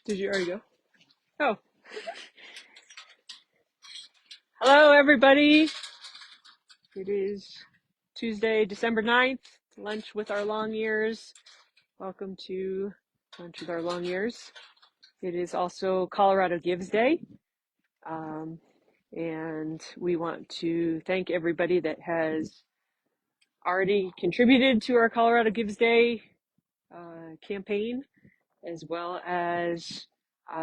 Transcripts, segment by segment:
Did you already go? Oh. Hello, everybody. It is Tuesday, December 9th, lunch with our long ears. Welcome to Lunch with Our Long Ears. It is also Colorado Gives Day. And we want to thank everybody that has already contributed to our Colorado Gives Day campaign, as well as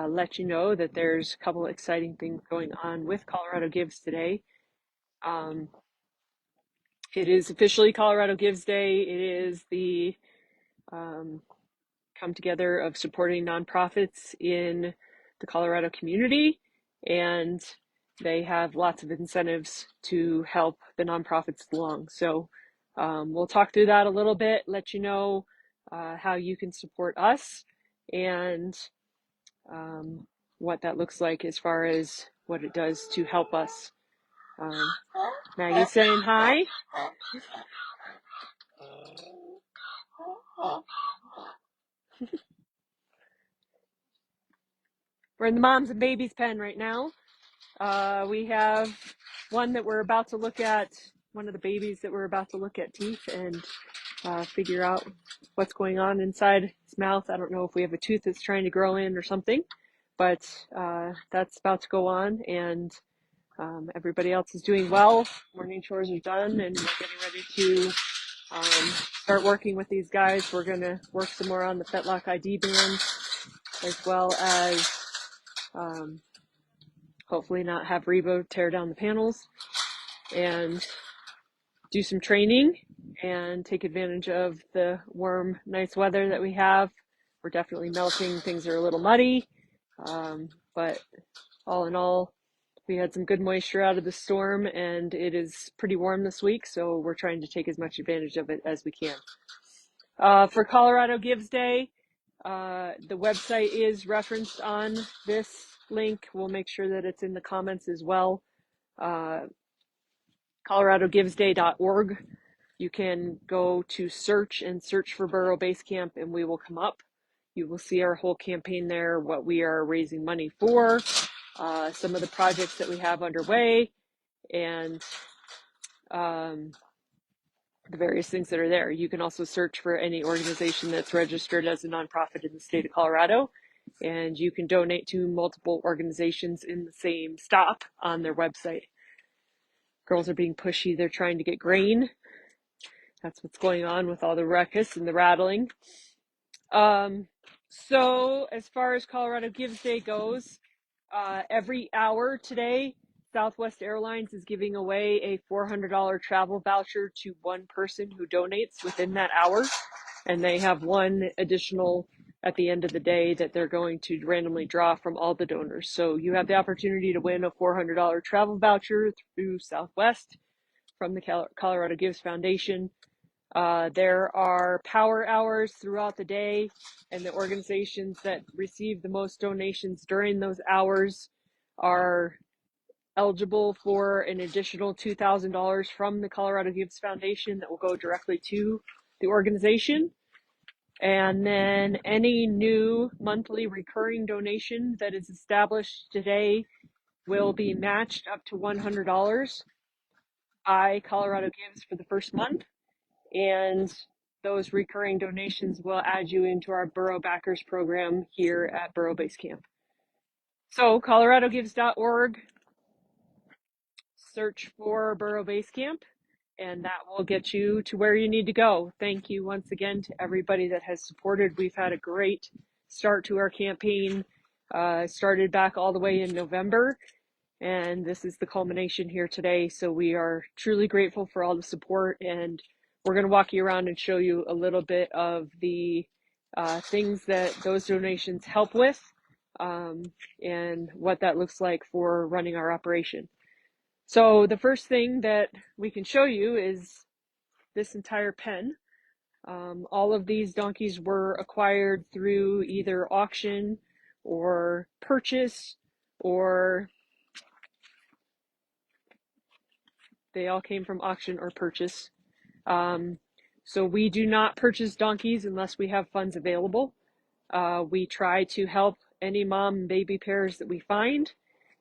let you know that there's a couple exciting things going on with Colorado Gives today. It is officially Colorado Gives Day. It is the come together of supporting nonprofits in the Colorado community, and they have lots of incentives to help the nonprofits along. So we'll talk through that a little bit, let you know how you can support us and what that looks like as far as what it does to help us. Maggie's saying hi. We're in the moms and babies pen right now. We have one that we're about to look at, one of the babies that we're about to look at teeth and figure out what's going on inside his mouth. I don't know if we have a tooth that's trying to grow in or something, but that's about to go on, and everybody else is doing well. Morning chores are done, and we're getting ready to start working with these guys. We're going to work some more on the Fetlock ID band, as well as hopefully not have Rebo tear down the panels, and do some training and take advantage of the warm, nice weather that we have. We're definitely melting. Things are a little muddy, but all in all, we had some good moisture out of the storm, and it is pretty warm this week, so we're trying to take as much advantage of it as we can. For Colorado Gives Day, the website is referenced on this link. We'll make sure that it's in the comments as well. ColoradoGivesDay.org. You can go to search for Burro Base Camp, and we will come up. You will see our whole campaign there, what we are raising money for, some of the projects that we have underway, and the various things that are there. You can also search for any organization that's registered as a nonprofit in the state of Colorado, and you can donate to multiple organizations in the same stop on their website. Girls are being pushy. They're trying to get grain. That's what's going on with all the ruckus and the rattling. So as far as Colorado Gives Day goes, every hour today, Southwest Airlines is giving away a $400 travel voucher to one person who donates within that hour. And they have one additional at the end of the day that they're going to randomly draw from all the donors. So you have the opportunity to win a $400 travel voucher through Southwest from the Colorado Gives Foundation. There are power hours throughout the day, and the organizations that receive the most donations during those hours are eligible for an additional $2,000 from the Colorado Gives Foundation that will go directly to the organization. And then any new monthly recurring donation that is established today will be matched up to $100 by Colorado Gives for the first month. And those recurring donations will add you into our Burro Backers program here at Burro Base Camp. So ColoradoGives.org, search for Burro Base Camp, and that will get you to where you need to go. Thank you once again to everybody that has supported. We've had a great start to our campaign. Started back all the way in November, and this is the culmination here today. So we are truly grateful for all the support, and we're going to walk you around and show you a little bit of the things that those donations help with, and what that looks like for running our operation. So the first thing that we can show you is this entire pen. All of these donkeys were acquired through either auction or purchase, or they all came from auction or purchase. So we do not purchase donkeys unless we have funds available. We try to help any mom and baby pairs that we find.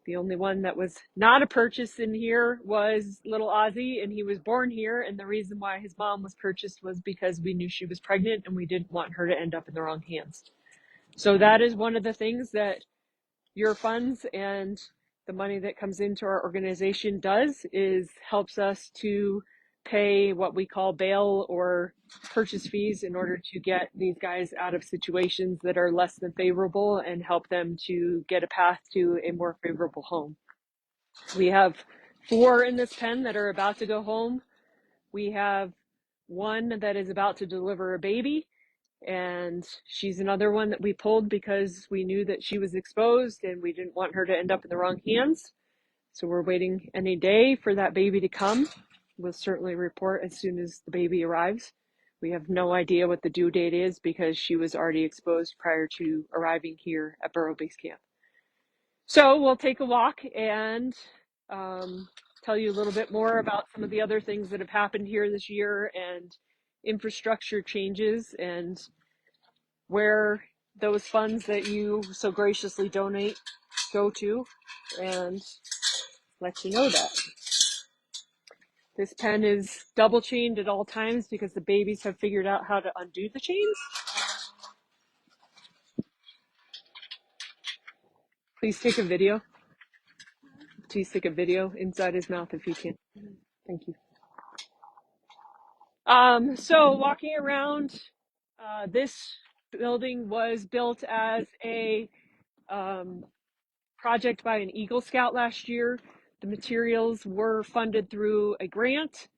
The only one that was not a purchase in here was little Ozzy, and he was born here. And the reason why his mom was purchased was because we knew she was pregnant and we didn't want her to end up in the wrong hands. So that is one of the things that your funds and the money that comes into our organization does, is helps us to pay what we call bail or purchase fees in order to get these guys out of situations that are less than favorable and help them to get a path to a more favorable home. We have 4 in this pen that are about to go home. We have 1 that is about to deliver a baby, and she's another one that we pulled because we knew that she was exposed and we didn't want her to end up in the wrong hands. So we're waiting any day for that baby to come. We'll certainly report as soon as the baby arrives. We have no idea what the due date is because she was already exposed prior to arriving here at Burro Base Camp. So we'll take a walk and tell you a little bit more about some of the other things that have happened here this year and infrastructure changes and where those funds that you so graciously donate go to, and let you know that. This pen is double chained at all times because the babies have figured out how to undo the chains. Please take a video. Please take a video inside his mouth if you can. Thank you. So walking around, this building was built as a project by an Eagle Scout last year. The materials were funded through a grant.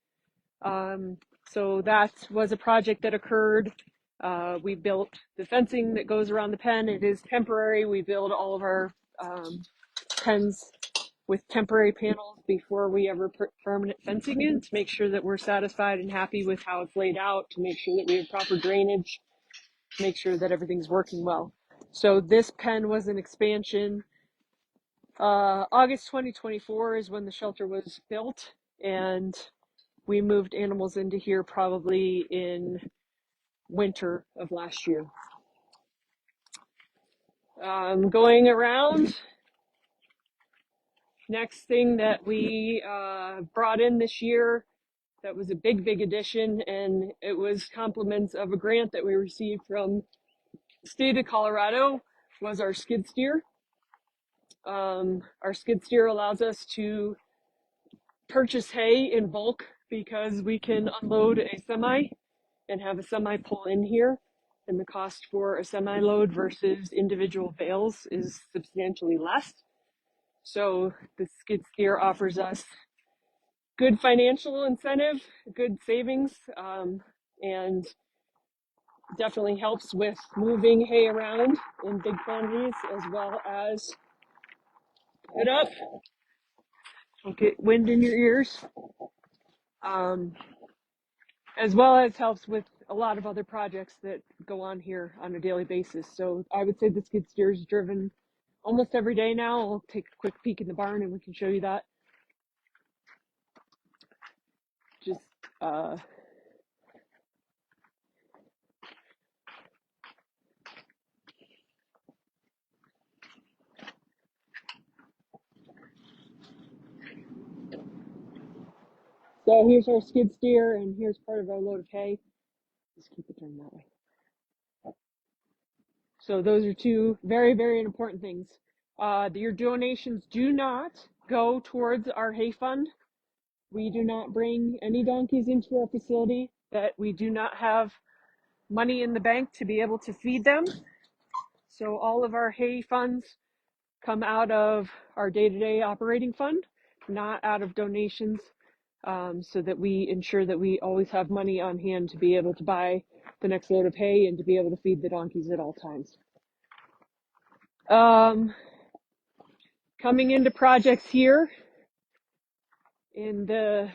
So that was a project that occurred. We built the fencing that goes around the pen. It is temporary. We build all of our pens with temporary panels before we ever put permanent fencing in, to make sure that we're satisfied and happy with how it's laid out, to make sure that we have proper drainage, to make sure that everything's working well. So this pen was an expansion. August 2024 is when the shelter was built, and we moved animals into here probably in winter of last year. Going around, next thing that we brought in this year that was a big addition, and it was compliments of a grant that we received from the state of Colorado, was our skid steer. Our skid steer allows us to purchase hay in bulk because we can unload a semi and have a semi pull in here, and the cost for a semi load versus individual bales is substantially less. So the skid steer offers us good financial incentive, good savings, and definitely helps with moving hay around in big quantities, as well as put up, don't get wind in your ears, as well as helps with a lot of other projects that go on here on a daily basis. So I would say the skid steer is driven almost every day now. I'll take a quick peek in the barn and we can show you that. Just so here's our skid steer, and here's part of our load of hay. Just keep it turned that way. So those are 2 very important things. Your donations do not go towards our hay fund. We do not bring any donkeys into our facility that we do not have money in the bank to be able to feed them. So all of our hay funds come out of our day-to-day operating fund, not out of donations, so that we ensure that we always have money on hand to be able to buy the next load of hay and to be able to feed the donkeys at all times. Coming into projects here in the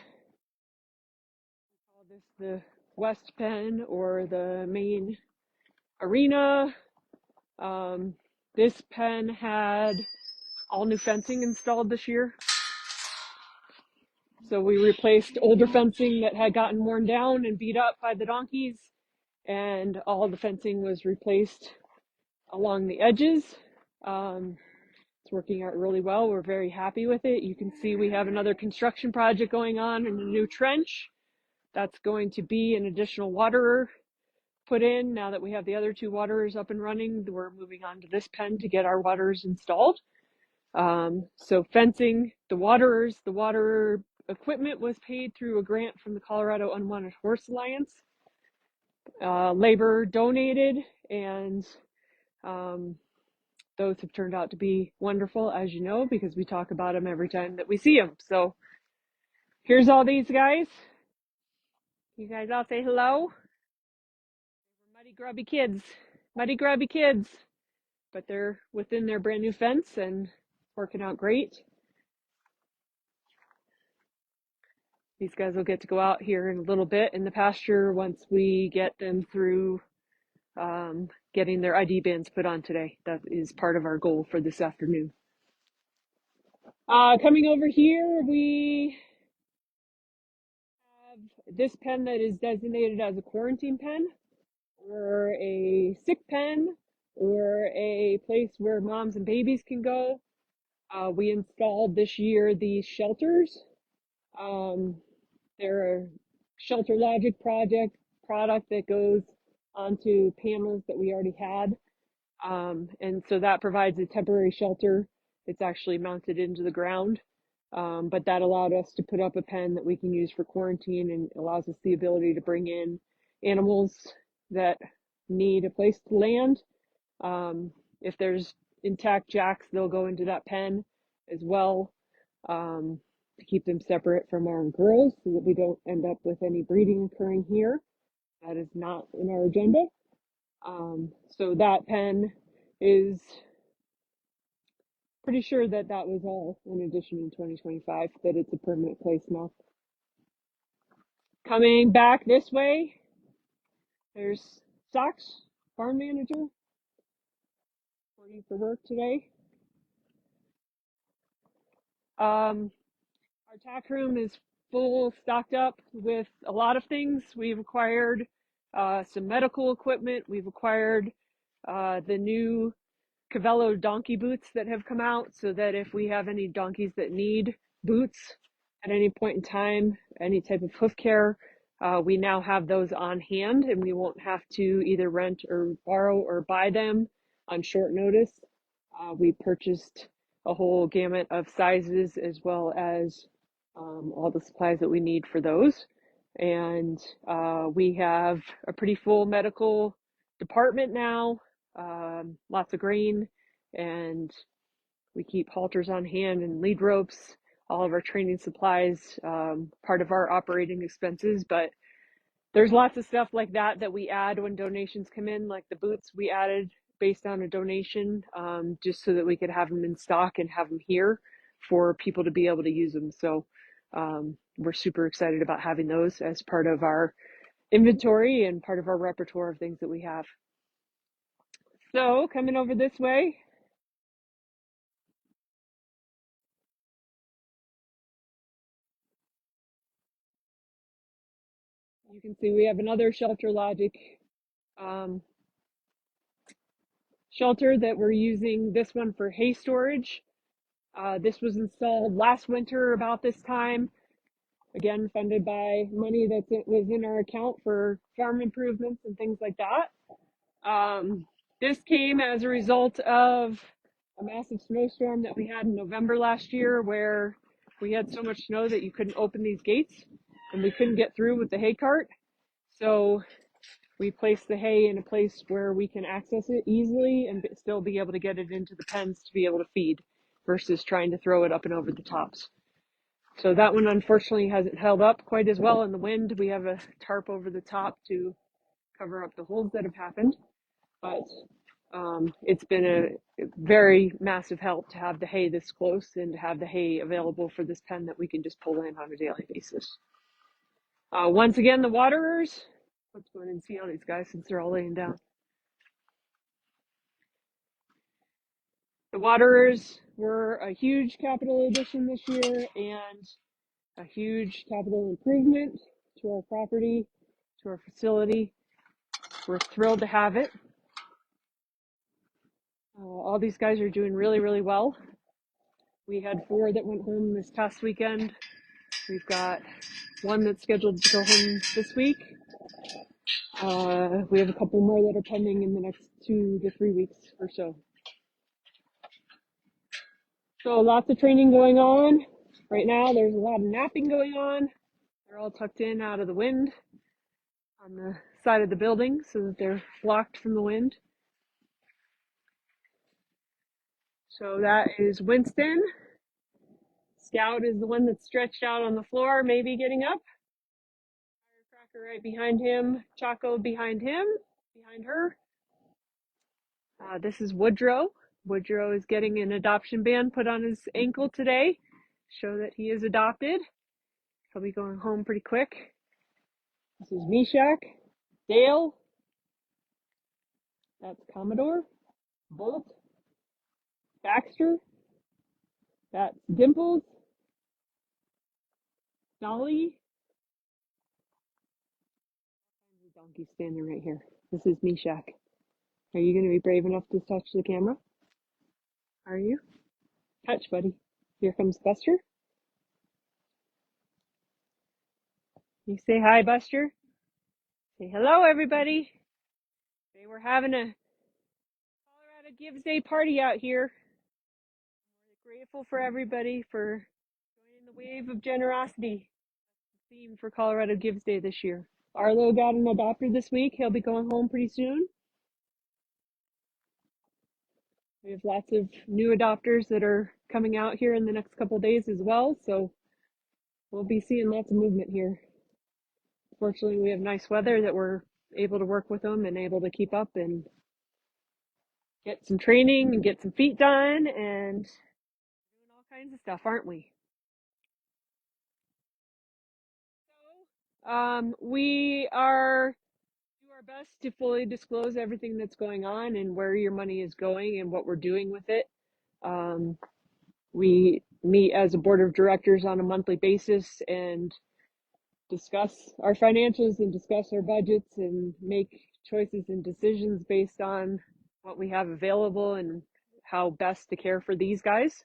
West Pen, or the main arena, this pen had all new fencing installed this year. So we replaced older fencing that had gotten worn down and beat up by the donkeys, and all the fencing was replaced along the edges. It's working out really well. We're very happy with it. You can see we have another construction project going on in a new trench. That's going to be an additional waterer put in. Now that we have the other 2 waterers up and running, we're moving on to this pen to get our waterers installed. So fencing, the waterer equipment was paid through a grant from the Colorado Unwanted Horse Alliance. Labor donated, and those have turned out to be wonderful, as you know, because we talk about them every time that we see them. So here's all these guys. You guys all say hello. Muddy grubby kids, but they're within their brand new fence and working out great. These guys will get to go out here in a little bit in the pasture once we get them through getting their ID bands put on today. That is part of our goal for this afternoon. Coming over here, we have this pen that is designated as a quarantine pen, or a sick pen, or a place where moms and babies can go. We installed this year these shelters. They're a ShelterLogic product that goes onto panels that we already had. And so that provides a temporary shelter. It's actually mounted into the ground. But that allowed us to put up a pen that we can use for quarantine, and allows us the ability to bring in animals that need a place to land. If there's intact jacks, they'll go into that pen as well, to keep them separate from our girls so that we don't end up with any breeding occurring here. That is not in our agenda. So that pen is pretty sure that that was all an addition in 2025, that it's a permanent place now. Coming back this way, there's Socks, barn manager, reporting for work today. Our tack room is full, stocked up with a lot of things. We've acquired some medical equipment. We've acquired the new Cavello donkey boots that have come out, so that if we have any donkeys that need boots at any point in time, any type of hoof care, we now have those on hand, and we won't have to either rent or borrow or buy them on short notice. We purchased a whole gamut of sizes, as well as all the supplies that we need for those. And we have a pretty full medical department now, lots of grain, and we keep halters on hand and lead ropes, all of our training supplies, part of our operating expenses. But there's lots of stuff like that that we add when donations come in, like the boots we added based on a donation, just so that we could have them in stock and have them here for people to be able to use them. So we're super excited about having those as part of our inventory and part of our repertoire of things that we have. So coming over this way, you can see we have another ShelterLogic shelter that we're using, this one for hay storage. This was installed last winter about this time, again funded by money that was in our account for farm improvements and things like that. This came as a result of a massive snowstorm that we had in November last year, where we had so much snow that you couldn't open these gates and we couldn't get through with the hay cart. So we placed the hay in a place where we can access it easily and still be able to get it into the pens to be able to feed, versus trying to throw it up and over the tops. So that one unfortunately hasn't held up quite as well in the wind. We have a tarp over the top to cover up the holes that have happened, but it's been a very massive help to have the hay this close and to have the hay available for this pen that we can just pull in on a daily basis. Once again, the waterers, let's go in and see all these guys since they're all laying down. The waterers were a huge capital addition this year and a huge capital improvement to our property, to our facility. We're thrilled to have it. All these guys are doing really, really well. We had 4 that went home this past weekend. We've got 1 that's scheduled to go home this week. We have a couple more that are pending in the next 2 to 3 weeks or so. So lots of training going on. Right now there's a lot of napping going on. They're all tucked in out of the wind on the side of the building so that they're blocked from the wind. So that is Winston. Scout is the one that's stretched out on the floor, maybe getting up. Firecracker right behind him. Choco behind him, behind her. This is Woodrow. Woodrow is getting an adoption band put on his ankle today. Show that he is adopted. He'll be going home pretty quick. This is Meshach. Dale. That's Commodore. Bolt. Baxter. That's Dimples. Dolly. Donkey standing right here. This is Meshach. Are you going to be brave enough to touch the camera? Are you? Touch, buddy. Here comes Buster. You say hi, Buster. Say hello, everybody. Today we're having a Colorado Gives Day party out here. We're grateful for everybody for joining the wave of generosity. Theme for Colorado Gives Day this year. Arlo got an adopter this week. He'll be going home pretty soon. We have lots of new adopters that are coming out here in the next couple days as well, so we'll be seeing lots of movement here. Fortunately, we have nice weather that we're able to work with them and able to keep up and get some training and get some feet done and doing all kinds of stuff, aren't we? So, we are do our best to fully disclose everything that's going on and where your money is going and what we're doing with it. We meet as a board of directors on a monthly basis and discuss our financials and discuss our budgets and make choices and decisions based on what we have available and how best to care for these guys.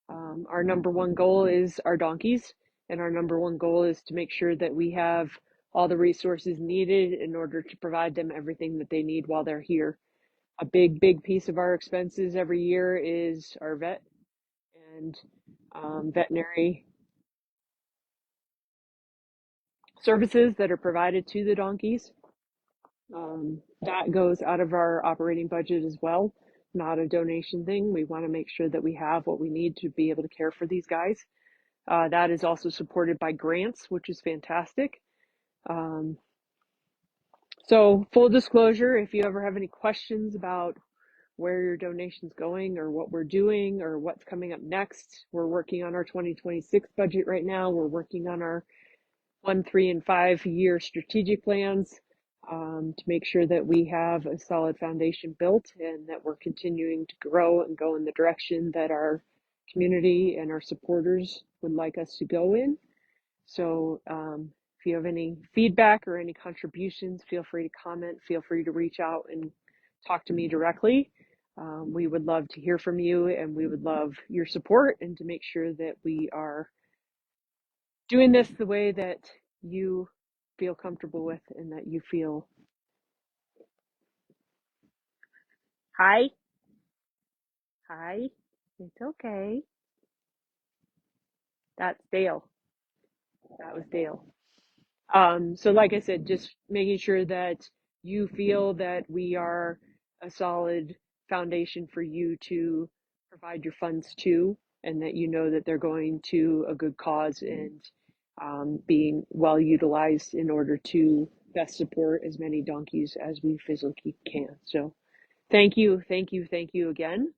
Our number one goal is our donkeys, and our number one goal is to make sure that we have all the resources needed in order to provide them everything that they need while they're here. A big piece of our expenses every year is our vet and veterinary services that are provided to the donkeys. That goes out of our operating budget as well, not a donation thing. We want to make sure that we have what we need to be able to care for these guys. That is also supported by grants, which is fantastic. So full disclosure, if you ever have any questions about where your donation's going or what we're doing or what's coming up next, we're working on our 2026 budget right now. We're working on our 1, 3, and 5 year strategic plans to make sure that we have a solid foundation built and that we're continuing to grow and go in the direction that our community and our supporters would like us to go in. So if you have any feedback or any contributions, feel free to comment, feel free to reach out and talk to me directly. We would love to hear from you and we would love your support and to make sure that we are doing this the way that you feel comfortable with and that you feel. Hi. It's okay. That's Dale. That was Dale. So like I said, just making sure that you feel that we are a solid foundation for you to provide your funds to, and that you know that they're going to a good cause and being well utilized in order to best support as many donkeys as we physically can. So thank you again.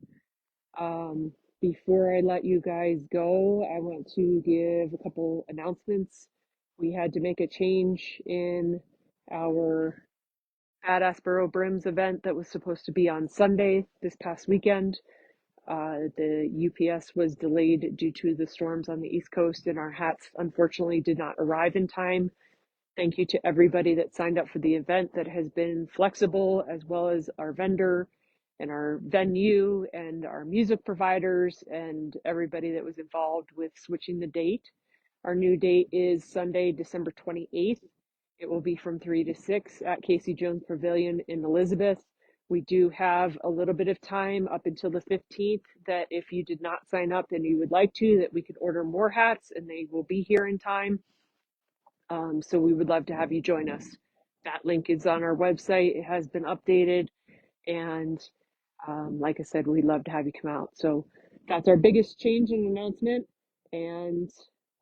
Before I let you guys go, I want to give a couple announcements. We had to make a change in our Badass Burro Brims event that was supposed to be on Sunday this past weekend. The UPS was delayed due to the storms on the East Coast, and our hats unfortunately did not arrive in time. Thank you to everybody that signed up for the event that has been flexible, as well as our vendor and our venue and our music providers and everybody that was involved with switching the date. Our new date is Sunday, December 28th. It will be from 3 to 6 at Casey Jones Pavilion in Elizabeth. We do have a little bit of time up until the 15th that if you did not sign up and you would like to, that we could order more hats and they will be here in time. So we would love to have you join us. That link is on our website. It has been updated. And like I said, we'd love to have you come out. So that's our biggest change and announcement. And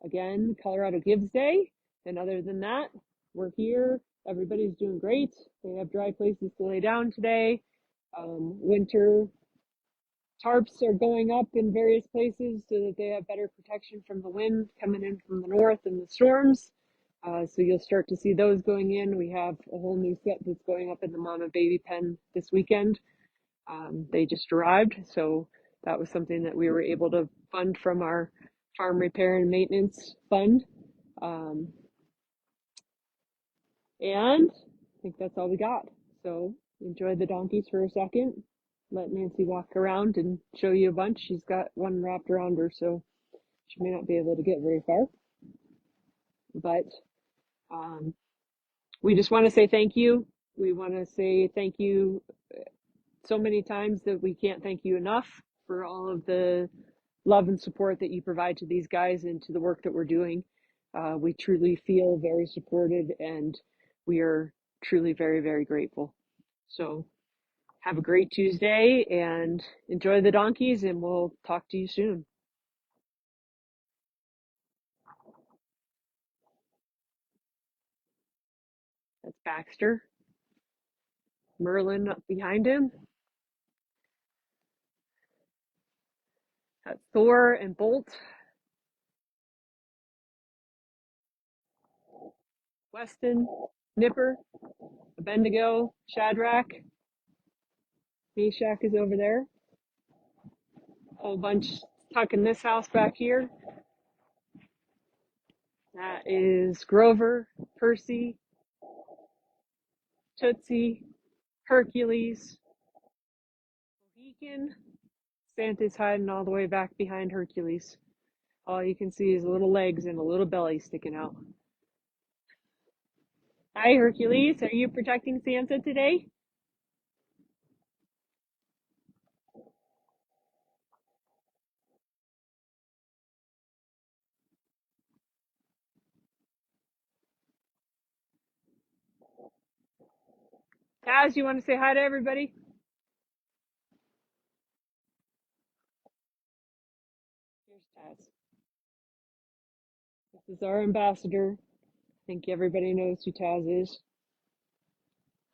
again, Colorado Gives Day. And other than that, we're here. Everybody's doing great. They have dry places to lay down today. Winter tarps are going up in various places so that they have better protection from the wind coming in from the north and the storms. So you'll start to see those going in. We have a whole new set that's going up in the mama baby pen this weekend. They just arrived, so that was something that we were able to fund from our farm repair and maintenance fund. And I think that's all we got. So enjoy the donkeys for a second. Let Nancy walk around and show you a bunch. She's got one wrapped around her, so she may not be able to get very far. But we just want to say thank you. We want to say thank you so many times that we can't thank you enough for all of the love and support that you provide to these guys and to the work that we're doing. We truly feel very supported and we are truly very, very grateful. So have a great Tuesday and enjoy the donkeys, and we'll talk to you soon. That's Baxter. Merlin up behind him. That's Thor and Bolt. Weston, Nipper, Bendigo, Shadrach. Meshach is over there. A whole bunch tucked in this house back here. That is Grover, Percy, Tootsie, Hercules, Mohican. Santa's hiding all the way back behind Hercules. All you can see is little legs and a little belly sticking out. Hi, Hercules. Are you protecting Santa today? Taz, you want to say hi to everybody? Here's Taz. This is our ambassador. I think everybody knows who Taz is.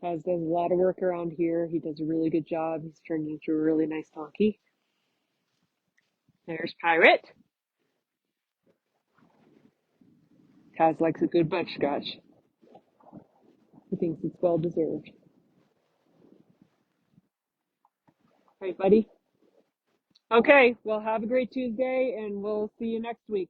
Taz does a lot of work around here. He does a really good job. He's turned into a really nice donkey. There's Pirate. Taz likes a good butterscotch. He thinks it's well deserved. Right, buddy? Okay, well, have a great Tuesday, and we'll see you next week.